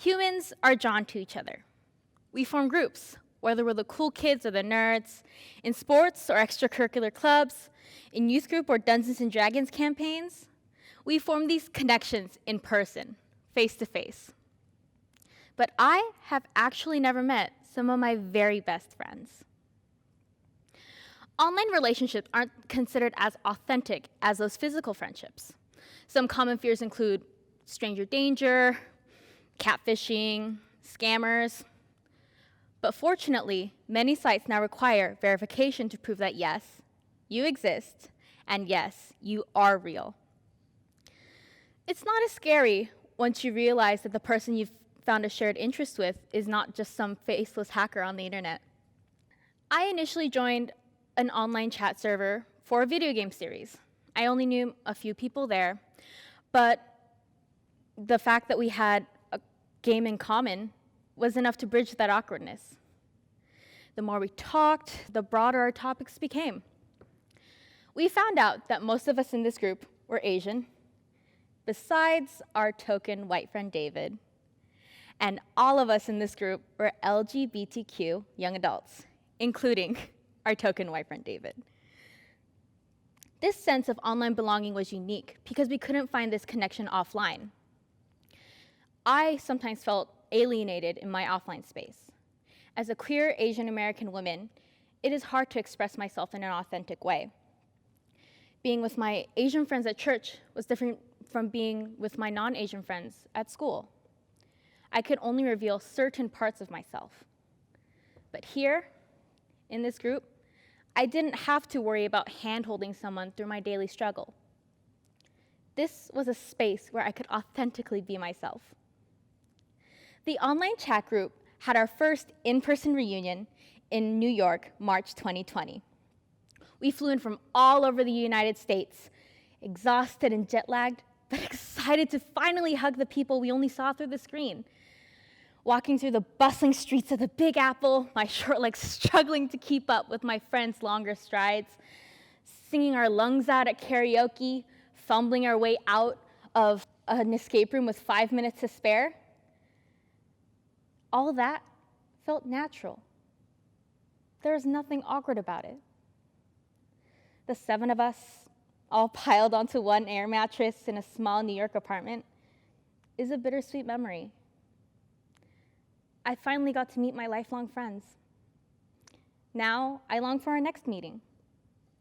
Humans are drawn to each other. We form groups, whether we're the cool kids or the nerds, in sports or extracurricular clubs, in youth group or Dungeons and Dragons campaigns. We form these connections in person, face to face. But I have actually never met some of my very best friends. Online relationships aren't considered as authentic as those physical friendships. Some common fears include stranger danger, catfishing, scammers. But fortunately, many sites now require verification to prove that yes, you exist, and yes, you are real. It's not as scary once you realize that the person you've found a shared interest with is not just some faceless hacker on the internet. I initially joined an online chat server for a video game series. I only knew a few people there, but the fact that we had a game in common was enough to bridge that awkwardness. The more we talked, the broader our topics became. We found out that most of us in this group were Asian, besides our token white friend David, and all of us in this group were LGBTQ young adults, including our token white friend David. This sense of online belonging was unique because we couldn't find this connection offline. I sometimes felt alienated in my offline space. As a queer Asian American woman, it is hard to express myself in an authentic way. Being with my Asian friends at church was different from being with my non-Asian friends at school. I could only reveal certain parts of myself. But here, in this group, I didn't have to worry about hand-holding someone through my daily struggle. This was a space where I could authentically be myself. The online chat group had our first in-person reunion in New York, March 2020. We flew in from all over the United States, exhausted and jet-lagged, but excited to finally hug the people we only saw through the screen. Walking through the bustling streets of the Big Apple, my short legs struggling to keep up with my friends' longer strides, singing our lungs out at karaoke, fumbling our way out of an escape room with 5 minutes to spare. All that felt natural. There was nothing awkward about it. The 7 of us, all piled onto one air mattress in a small New York apartment, is a bittersweet memory. I finally got to meet my lifelong friends. Now, I long for our next meeting,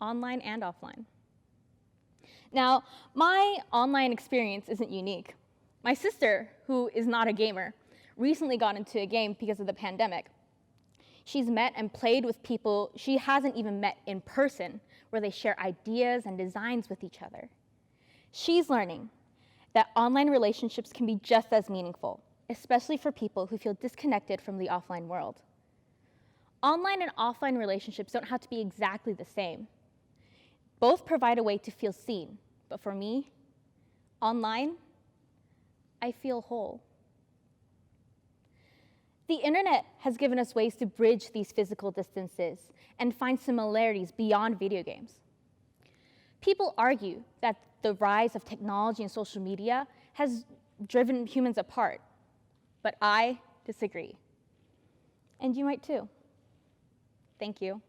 online and offline. Now, my online experience isn't unique. My sister, who is not a gamer, recently got into a game because of the pandemic. She's met and played with people she hasn't even met in person, where they share ideas and designs with each other. She's learning that online relationships can be just as meaningful, especially for people who feel disconnected from the offline world. Online and offline relationships don't have to be exactly the same. Both provide a way to feel seen, but for me, online, I feel whole. The internet has given us ways to bridge these physical distances and find similarities beyond video games. People argue that the rise of technology and social media has driven humans apart, but I disagree. And you might too. Thank you.